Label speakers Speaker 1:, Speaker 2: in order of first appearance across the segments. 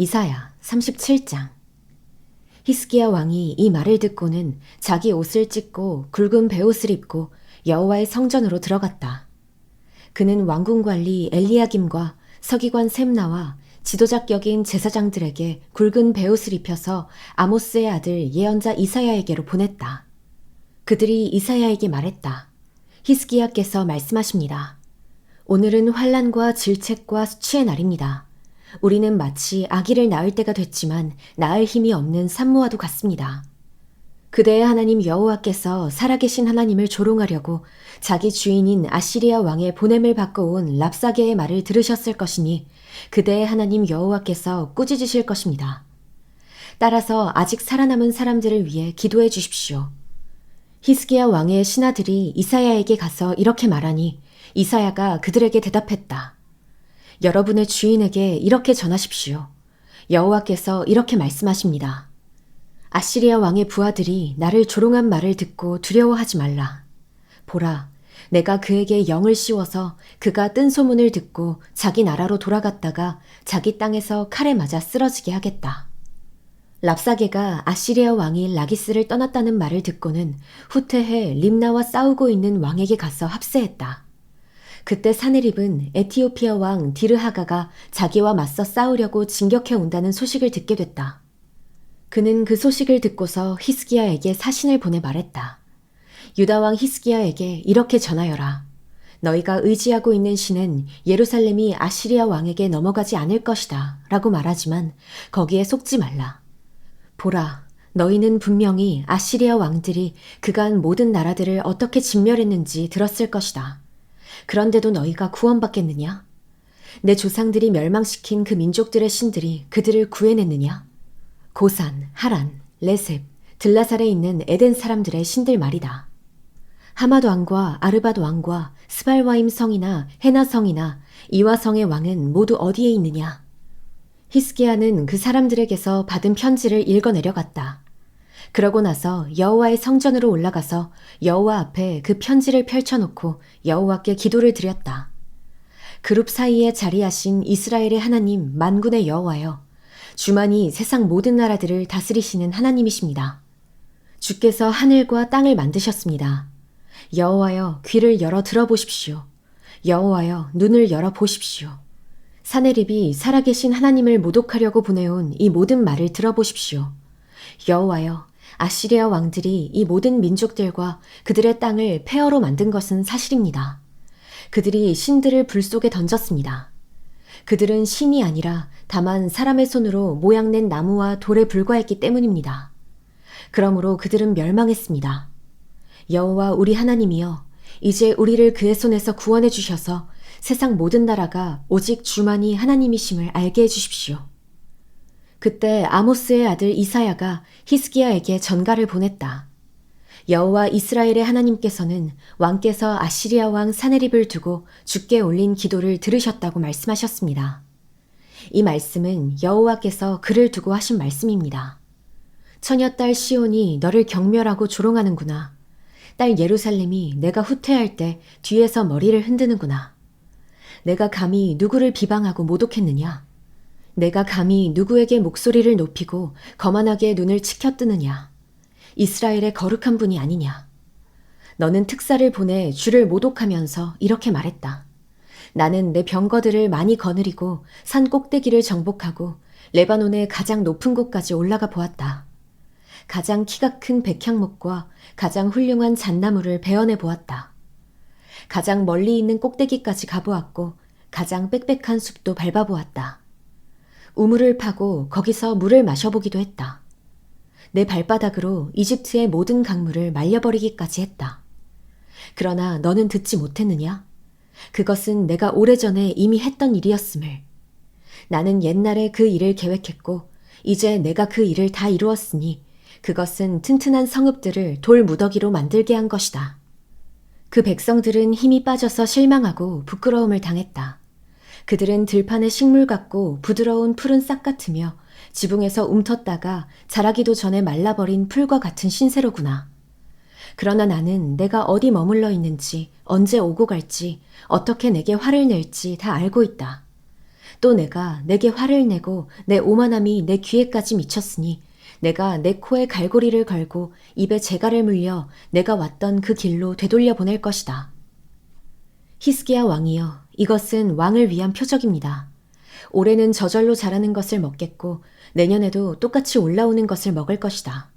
Speaker 1: 이사야 37장. 히스기야 왕이 이 말을 듣고는 자기 옷을 찢고 굵은 베옷을 입고 여호와의 성전으로 들어갔다. 그는 왕궁 관리 엘리야김과 서기관 셈나와 지도자격인 제사장들에게 굵은 베옷을 입혀서 아모스의 아들 예언자 이사야에게로 보냈다. 그들이 이사야에게 말했다. 히스기야께서 말씀하십니다. 오늘은 환난과 질책과 수치의 날입니다. 우리는 마치 아기를 낳을 때가 됐지만 낳을 힘이 없는 산모와도 같습니다. 그대의 하나님 여호와께서 살아계신 하나님을 조롱하려고 자기 주인인 아시리아 왕의 보냄을 받고 온 랍사게의 말을 들으셨을 것이니 그대의 하나님 여호와께서 꾸짖으실 것입니다. 따라서 아직 살아남은 사람들을 위해 기도해 주십시오. 히스기야 왕의 신하들이 이사야에게 가서 이렇게 말하니 이사야가 그들에게 대답했다. 여러분의 주인에게 이렇게 전하십시오. 여호와께서 이렇게 말씀하십니다. 아시리아 왕의 부하들이 나를 조롱한 말을 듣고 두려워하지 말라. 보라, 내가 그에게 영을 씌워서 그가 뜬 소문을 듣고 자기 나라로 돌아갔다가 자기 땅에서 칼에 맞아 쓰러지게 하겠다. 랍사게가 아시리아 왕이 라기스를 떠났다는 말을 듣고는 후퇴해 림나와 싸우고 있는 왕에게 가서 합세했다. 그때 사네립은 에티오피아 왕 디르하가가 자기와 맞서 싸우려고 진격해 온다는 소식을 듣게 됐다. 그는 그 소식을 듣고서 히스기야에게 사신을 보내 말했다. 유다 왕 히스기야에게 이렇게 전하여라. 너희가 의지하고 있는 신은 예루살렘이 아시리아 왕에게 넘어가지 않을 것이다 라고 말하지만 거기에 속지 말라. 보라, 너희는 분명히 아시리아 왕들이 그간 모든 나라들을 어떻게 진멸했는지 들었을 것이다. 그런데도 너희가 구원받겠느냐? 내 조상들이 멸망시킨 그 민족들의 신들이 그들을 구해냈느냐? 고산, 하란, 레셉, 들라살에 있는 에덴 사람들의 신들 말이다. 하맛 왕과 아르밧 왕과 스발와임 성이나 헤나 성이나 이와 성의 왕은 모두 어디에 있느냐? 히스기야는 그 사람들에게서 받은 편지를 읽어 내려갔다. 그러고 나서 여호와의 성전으로 올라가서 여호와 앞에 그 편지를 펼쳐놓고 여호와께 기도를 드렸다. 그룹 사이에 자리하신 이스라엘의 하나님 만군의 여호와여, 주만이 세상 모든 나라들을 다스리시는 하나님이십니다. 주께서 하늘과 땅을 만드셨습니다. 여호와여, 귀를 열어 들어보십시오. 여호와여, 눈을 열어 보십시오. 사네립이 살아계신 하나님을 모독하려고 보내온 이 모든 말을 들어보십시오. 여호와여, 아시리아 왕들이 이 모든 민족들과 그들의 땅을 폐허로 만든 것은 사실입니다. 그들이 신들을 불 속에 던졌습니다. 그들은 신이 아니라 다만 사람의 손으로 모양낸 나무와 돌에 불과했기 때문입니다. 그러므로 그들은 멸망했습니다. 여호와 우리 하나님이여, 이제 우리를 그의 손에서 구원해 주셔서 세상 모든 나라가 오직 주만이 하나님이심을 알게 해 주십시오. 그때 아모스의 아들 이사야가 히스기야에게 전가를 보냈다. 여호와 이스라엘의 하나님께서는 왕께서 아시리아 왕 사네립을 두고 주께 올린 기도를 들으셨다고 말씀하셨습니다. 이 말씀은 여호와께서 그를 두고 하신 말씀입니다. 처녀딸 시온이 너를 경멸하고 조롱하는구나. 딸 예루살렘이 내가 후퇴할 때 뒤에서 머리를 흔드는구나. 내가 감히 누구를 비방하고 모독했느냐? 내가 감히 누구에게 목소리를 높이고 거만하게 눈을 치켜뜨느냐? 이스라엘의 거룩한 분이 아니냐? 너는 특사를 보내 주를 모독하면서 이렇게 말했다. 나는 내 병거들을 많이 거느리고 산 꼭대기를 정복하고 레바논의 가장 높은 곳까지 올라가 보았다. 가장 키가 큰 백향목과 가장 훌륭한 잣나무를 베어내 보았다. 가장 멀리 있는 꼭대기까지 가보았고 가장 빽빽한 숲도 밟아보았다. 우물을 파고 거기서 물을 마셔보기도 했다. 내 발바닥으로 이집트의 모든 강물을 말려버리기까지 했다. 그러나 너는 듣지 못했느냐? 그것은 내가 오래전에 이미 했던 일이었음을. 나는 옛날에 그 일을 계획했고 이제 내가 그 일을 다 이루었으니 그것은 튼튼한 성읍들을 돌 무더기로 만들게 한 것이다. 그 백성들은 힘이 빠져서 실망하고 부끄러움을 당했다. 그들은 들판의 식물 같고 부드러운 푸른 싹 같으며 지붕에서 움텄다가 자라기도 전에 말라버린 풀과 같은 신세로구나. 그러나 나는 내가 어디 머물러 있는지, 언제 오고 갈지, 어떻게 내게 화를 낼지 다 알고 있다. 또 내가 내게 화를 내고 내 오만함이 내 귀에까지 미쳤으니 내가 내 코에 갈고리를 걸고 입에 재갈을 물려 내가 왔던 그 길로 되돌려 보낼 것이다. 히스기야 왕이여, 이것은 왕을 위한 표적입니다. 올해는 저절로 자라는 것을 먹겠고 내년에도 똑같이 올라오는 것을 먹을 것이다.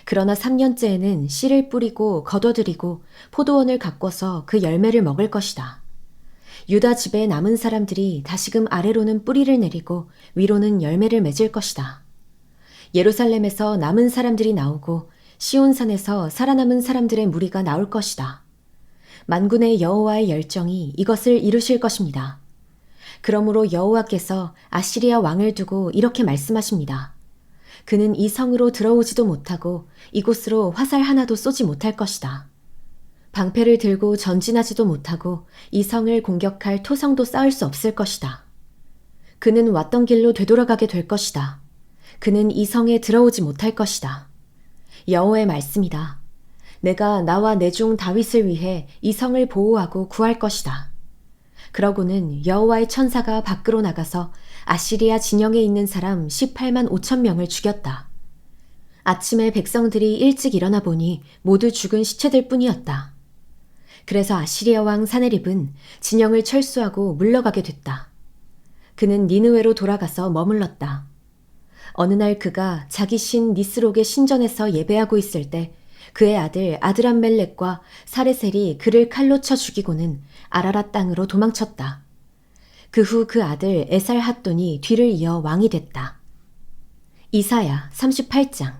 Speaker 1: 그러나 3년째에는 씨를 뿌리고 걷어들이고 포도원을 가꿔서 그 열매를 먹을 것이다. 유다 집에 남은 사람들이 다시금 아래로는 뿌리를 내리고 위로는 열매를 맺을 것이다. 예루살렘에서 남은 사람들이 나오고 시온산에서 살아남은 사람들의 무리가 나올 것이다. 만군의 여호와의 열정이 이것을 이루실 것입니다. 그러므로 여호와께서 아시리아 왕을 두고 이렇게 말씀하십니다. 그는 이 성으로 들어오지도 못하고 이곳으로 화살 하나도 쏘지 못할 것이다. 방패를 들고 전진하지도 못하고 이 성을 공격할 토성도 쌓을 수 없을 것이다. 그는 왔던 길로 되돌아가게 될 것이다. 그는 이 성에 들어오지 못할 것이다. 여호와의 말씀이다. 내가 나와 내 종 다윗을 위해 이 성을 보호하고 구할 것이다. 그러고는 여호와의 천사가 밖으로 나가서 아시리아 진영에 있는 사람 18만 5천 명을 죽였다. 아침에 백성들이 일찍 일어나 보니 모두 죽은 시체들 뿐이었다. 그래서 아시리아 왕 사네립은 진영을 철수하고 물러가게 됐다. 그는 니느웨로 돌아가서 머물렀다. 어느 날 그가 자기 신 니스록의 신전에서 예배하고 있을 때 그의 아들 아드람멜렉과 사레셀이 그를 칼로 쳐 죽이고는 아라랏 땅으로 도망쳤다. 그 후 그 아들 에살핫돈이 뒤를 이어 왕이 됐다. 이사야 38장.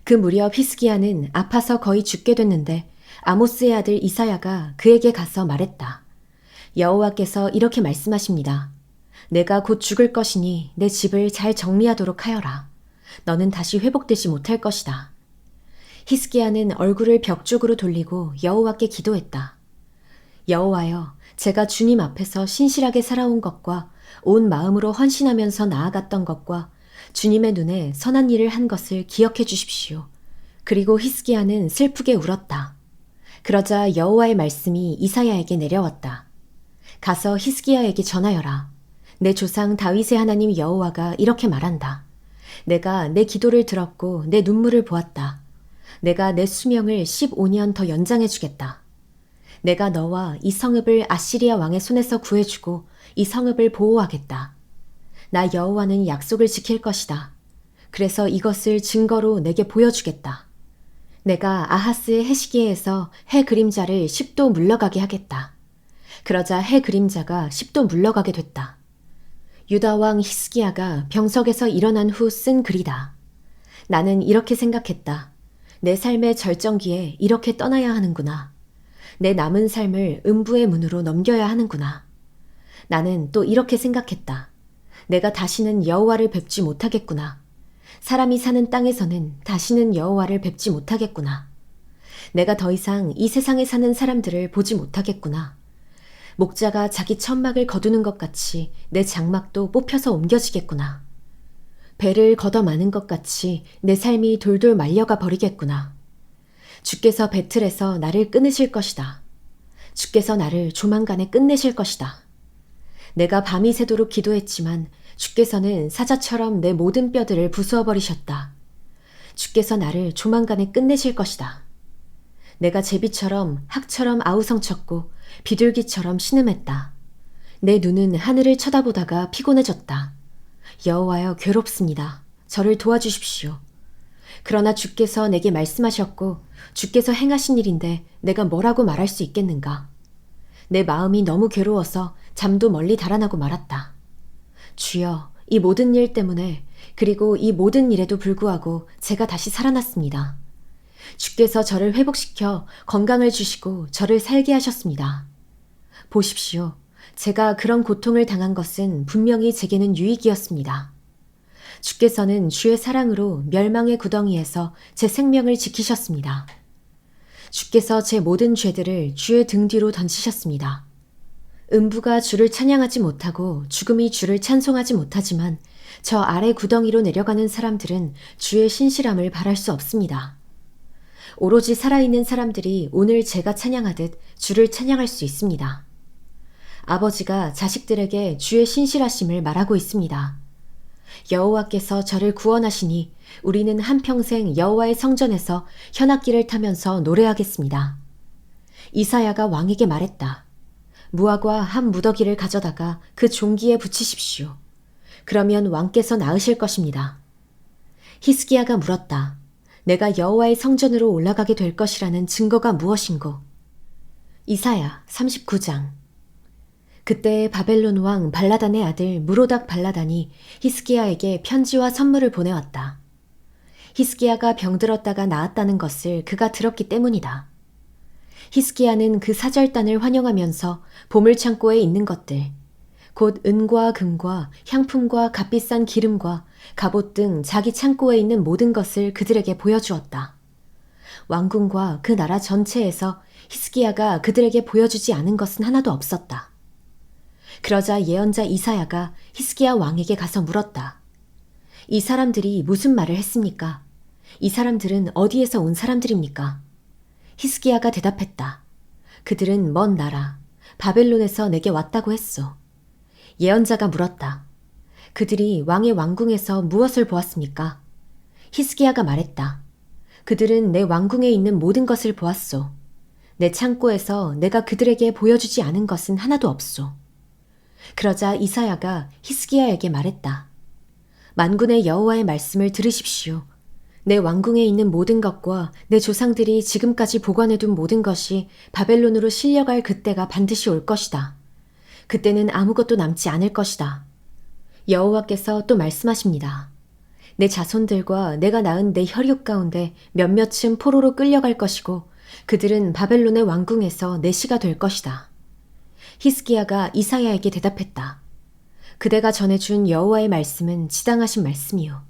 Speaker 1: 그 무렵 히스기야는 아파서 거의 죽게 됐는데 아모스의 아들 이사야가 그에게 가서 말했다. 여호와께서 이렇게 말씀하십니다. 내가 곧 죽을 것이니 내 집을 잘 정리하도록 하여라. 너는 다시 회복되지 못할 것이다. 히스기야는 얼굴을 벽 쪽으로 돌리고 여호와께 기도했다. 여호와여, 제가 주님 앞에서 신실하게 살아온 것과 온 마음으로 헌신하면서 나아갔던 것과 주님의 눈에 선한 일을 한 것을 기억해 주십시오. 그리고 히스기야는 슬프게 울었다. 그러자 여호와의 말씀이 이사야에게 내려왔다. 가서 히스기야에게 전하여라. 내 조상 다윗의 하나님 여호와가 이렇게 말한다. 내가 내 기도를 들었고 내 눈물을 보았다. 내가 내 수명을 15년 더 연장해 주겠다. 내가 너와 이 성읍을 아시리아 왕의 손에서 구해주고 이 성읍을 보호하겠다. 나 여호와는 약속을 지킬 것이다. 그래서 이것을 증거로 내게 보여주겠다. 내가 아하스의 해시기에서 해 그림자를 10도 물러가게 하겠다. 그러자 해 그림자가 10도 물러가게 됐다. 유다 왕 히스기야가 병석에서 일어난 후 쓴 글이다. 나는 이렇게 생각했다. 내 삶의 절정기에 이렇게 떠나야 하는구나. 내 남은 삶을 음부의 문으로 넘겨야 하는구나. 나는 또 이렇게 생각했다. 내가 다시는 여호와를 뵙지 못하겠구나. 사람이 사는 땅에서는 다시는 여호와를 뵙지 못하겠구나. 내가 더 이상 이 세상에 사는 사람들을 보지 못하겠구나. 목자가 자기 천막을 거두는 것 같이 내 장막도 뽑혀서 옮겨지겠구나. 배를 걷어마는 것 같이 내 삶이 돌돌 말려가 버리겠구나. 주께서 배틀에서 나를 끊으실 것이다. 주께서 나를 조만간에 끝내실 것이다. 내가 밤이 새도록 기도했지만 주께서는 사자처럼 내 모든 뼈들을 부수어 버리셨다. 주께서 나를 조만간에 끝내실 것이다. 내가 제비처럼 학처럼 아우성쳤고 비둘기처럼 신음했다. 내 눈은 하늘을 쳐다보다가 피곤해졌다. 여호와여, 괴롭습니다. 저를 도와주십시오. 그러나 주께서 내게 말씀하셨고 주께서 행하신 일인데 내가 뭐라고 말할 수 있겠는가. 내 마음이 너무 괴로워서 잠도 멀리 달아나고 말았다. 주여, 이 모든 일 때문에 그리고 이 모든 일에도 불구하고 제가 다시 살아났습니다. 주께서 저를 회복시켜 건강을 주시고 저를 살게 하셨습니다. 보십시오. 제가 그런 고통을 당한 것은 분명히 제게는 유익이었습니다. 주께서는 주의 사랑으로 멸망의 구덩이에서 제 생명을 지키셨습니다. 주께서 제 모든 죄들을 주의 등 뒤로 던지셨습니다. 음부가 주를 찬양하지 못하고 죽음이 주를 찬송하지 못하지만 저 아래 구덩이로 내려가는 사람들은 주의 신실함을 바랄 수 없습니다. 오로지 살아있는 사람들이 오늘 제가 찬양하듯 주를 찬양할 수 있습니다. 아버지가 자식들에게 주의 신실하심을 말하고 있습니다. 여호와께서 저를 구원하시니 우리는 한평생 여호와의 성전에서 현악기를 타면서 노래하겠습니다. 이사야가 왕에게 말했다. 무화과 한 무더기를 가져다가 그 종기에 붙이십시오. 그러면 왕께서 나으실 것입니다. 히스기야가 물었다. 내가 여호와의 성전으로 올라가게 될 것이라는 증거가 무엇인고? 이사야 39장. 그때 바벨론 왕 발라단의 아들 무로닥 발라단이 히스기야에게 편지와 선물을 보내왔다. 히스기야가 병들었다가 나았다는 것을 그가 들었기 때문이다. 히스기야는 그 사절단을 환영하면서 보물창고에 있는 것들, 곧 은과 금과 향품과 값비싼 기름과 갑옷 등 자기 창고에 있는 모든 것을 그들에게 보여주었다. 왕궁과 그 나라 전체에서 히스기야가 그들에게 보여주지 않은 것은 하나도 없었다. 그러자 예언자 이사야가 히스기야 왕에게 가서 물었다. 이 사람들이 무슨 말을 했습니까? 이 사람들은 어디에서 온 사람들입니까? 히스기야가 대답했다. 그들은 먼 나라, 바벨론에서 내게 왔다고 했소. 예언자가 물었다. 그들이 왕의 왕궁에서 무엇을 보았습니까? 히스기야가 말했다. 그들은 내 왕궁에 있는 모든 것을 보았소. 내 창고에서 내가 그들에게 보여주지 않은 것은 하나도 없소. 그러자 이사야가 히스기야에게 말했다. 만군의 여호와의 말씀을 들으십시오. 내 왕궁에 있는 모든 것과 내 조상들이 지금까지 보관해둔 모든 것이 바벨론으로 실려갈 그때가 반드시 올 것이다. 그때는 아무것도 남지 않을 것이다. 여호와께서 또 말씀하십니다. 내 자손들과 내가 낳은 내 혈육 가운데 몇몇은 포로로 끌려갈 것이고 그들은 바벨론의 왕궁에서 내시가 될 것이다. 히스기야가 이사야에게 대답했다. 그대가 전해준 여호와의 말씀은 지당하신 말씀이요.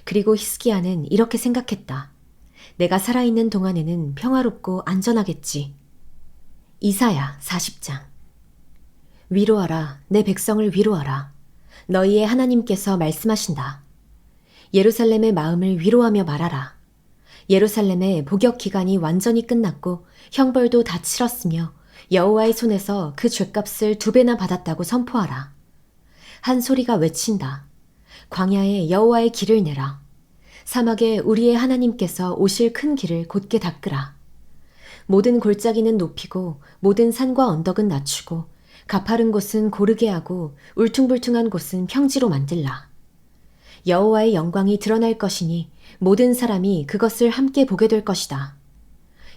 Speaker 1: 그리고 히스기야는 이렇게 생각했다. 내가 살아있는 동안에는 평화롭고 안전하겠지. 이사야 40장. 위로하라, 내 백성을 위로하라. 너희의 하나님께서 말씀하신다. 예루살렘의 마음을 위로하며 말하라. 예루살렘의 복역 기간이 완전히 끝났고 형벌도 다 치렀으며 여호와의 손에서 그 죗값을 2배나 받았다고 선포하라. 한 소리가 외친다. 광야에 여호와의 길을 내라. 사막에 우리의 하나님께서 오실 큰 길을 곧게 닦으라. 모든 골짜기는 높이고 모든 산과 언덕은 낮추고 가파른 곳은 고르게 하고 울퉁불퉁한 곳은 평지로 만들라. 여호와의 영광이 드러날 것이니 모든 사람이 그것을 함께 보게 될 것이다.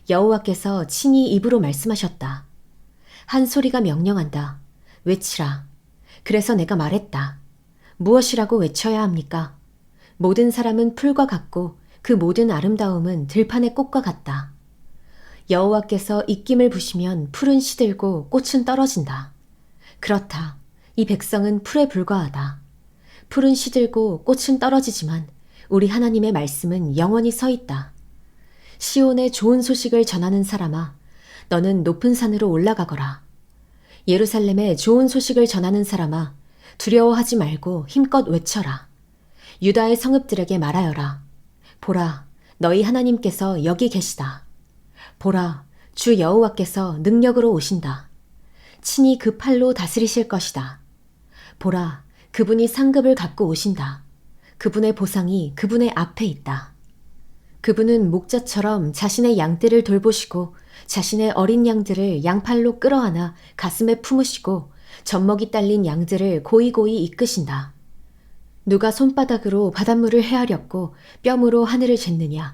Speaker 1: 여호와께서 친히 입으로 말씀하셨다. 한 소리가 명령한다. 외치라. 그래서 내가 말했다. 무엇이라고 외쳐야 합니까? 모든 사람은 풀과 같고 그 모든 아름다움은 들판의 꽃과 같다. 여호와께서 입김을 부시면 풀은 시들고 꽃은 떨어진다. 그렇다. 이 백성은 풀에 불과하다. 풀은 시들고 꽃은 떨어지지만 우리 하나님의 말씀은 영원히 서 있다. 시온의 좋은 소식을 전하는 사람아, 너는 높은 산으로 올라가거라. 예루살렘의 좋은 소식을 전하는 사람아, 두려워하지 말고 힘껏 외쳐라. 유다의 성읍들에게 말하여라. 보라, 너희 하나님께서 여기 계시다. 보라, 주 여호와께서 능력으로 오신다. 친히 그 팔로 다스리실 것이다. 보라, 그분이 상급을 갖고 오신다. 그분의 보상이 그분의 앞에 있다. 그분은 목자처럼 자신의 양떼를 돌보시고 자신의 어린 양들을 양팔로 끌어안아 가슴에 품으시고 젖먹이 딸린 양들을 고이고이 이끄신다. 누가 손바닥으로 바닷물을 헤아렸고 뼘으로 하늘을 쟀느냐?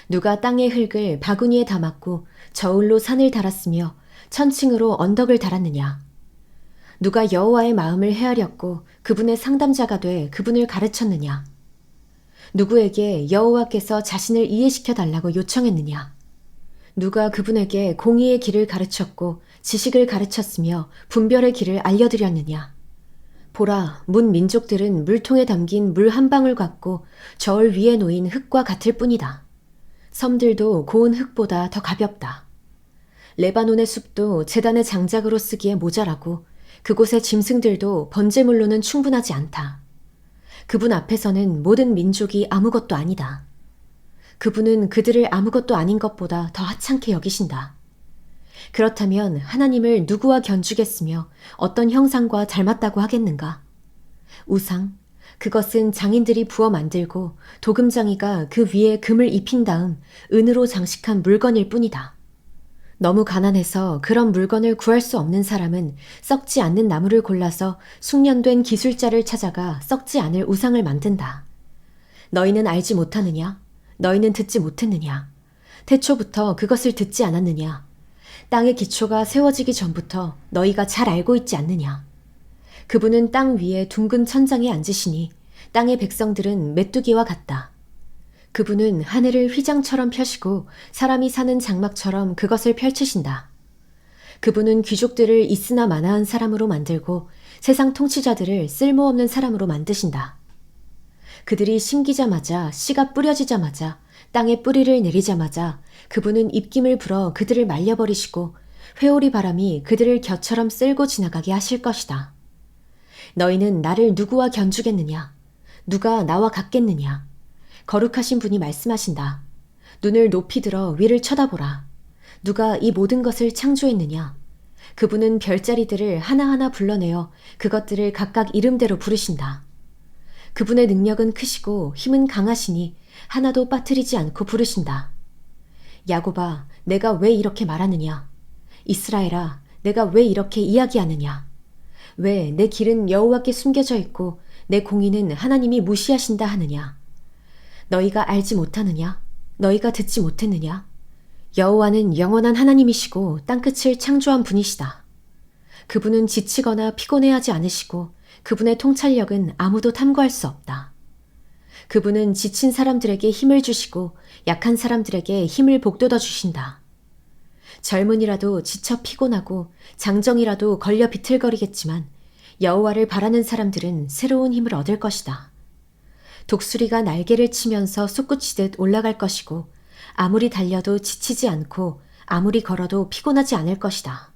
Speaker 1: 누가 땅의 흙을 바구니에 담았고 저울로 산을 달았으며 천층으로 언덕을 달았느냐? 누가 여호와의 마음을 헤아렸고 그분의 상담자가 돼 그분을 가르쳤느냐? 누구에게 여호와께서 자신을 이해시켜 달라고 요청했느냐? 누가 그분에게 공의의 길을 가르쳤고 지식을 가르쳤으며 분별의 길을 알려드렸느냐? 보라, 문 민족들은 물통에 담긴 물 한 방울 같고 저울 위에 놓인 흙과 같을 뿐이다. 섬들도 고운 흙보다 더 가볍다. 레바논의 숲도 제단의 장작으로 쓰기에 모자라고 그곳의 짐승들도 번제물로는 충분하지 않다. 그분 앞에서는 모든 민족이 아무것도 아니다. 그분은 그들을 아무것도 아닌 것보다 더 하찮게 여기신다. 그렇다면 하나님을 누구와 견주겠으며 어떤 형상과 닮았다고 하겠는가? 우상, 그것은 장인들이 부어 만들고 도금장이가 그 위에 금을 입힌 다음 은으로 장식한 물건일 뿐이다. 너무 가난해서 그런 물건을 구할 수 없는 사람은 썩지 않는 나무를 골라서 숙련된 기술자를 찾아가 썩지 않을 우상을 만든다. 너희는 알지 못하느냐? 너희는 듣지 못했느냐? 태초부터 그것을 듣지 않았느냐? 땅의 기초가 세워지기 전부터 너희가 잘 알고 있지 않느냐? 그분은 땅 위에 둥근 천장에 앉으시니 땅의 백성들은 메뚜기와 같다. 그분은 하늘을 휘장처럼 펴시고 사람이 사는 장막처럼 그것을 펼치신다. 그분은 귀족들을 있으나 마나한 사람으로 만들고 세상 통치자들을 쓸모없는 사람으로 만드신다. 그들이 심기자마자 씨가 뿌려지자마자 땅에 뿌리를 내리자마자 그분은 입김을 불어 그들을 말려버리시고 회오리 바람이 그들을 겨처럼 쓸고 지나가게 하실 것이다. 너희는 나를 누구와 견주겠느냐? 누가 나와 같겠느냐? 거룩하신 분이 말씀하신다. 눈을 높이 들어 위를 쳐다보라. 누가 이 모든 것을 창조했느냐? 그분은 별자리들을 하나하나 불러내어 그것들을 각각 이름대로 부르신다. 그분의 능력은 크시고 힘은 강하시니 하나도 빠뜨리지 않고 부르신다. 야곱아, 내가 왜 이렇게 말하느냐? 이스라엘아, 내가 왜 이렇게 이야기하느냐? 왜 내 길은 여호와께 숨겨져 있고 내 공의는 하나님이 무시하신다 하느냐? 너희가 알지 못하느냐? 너희가 듣지 못했느냐? 여호와는 영원한 하나님이시고 땅끝을 창조한 분이시다. 그분은 지치거나 피곤해하지 않으시고 그분의 통찰력은 아무도 탐구할 수 없다. 그분은 지친 사람들에게 힘을 주시고 약한 사람들에게 힘을 복돋아 주신다. 젊은이라도 지쳐 피곤하고 장정이라도 걸려 비틀거리겠지만 여호와를 바라는 사람들은 새로운 힘을 얻을 것이다. 독수리가 날개를 치면서 솟구치듯 올라갈 것이고 아무리 달려도 지치지 않고 아무리 걸어도 피곤하지 않을 것이다.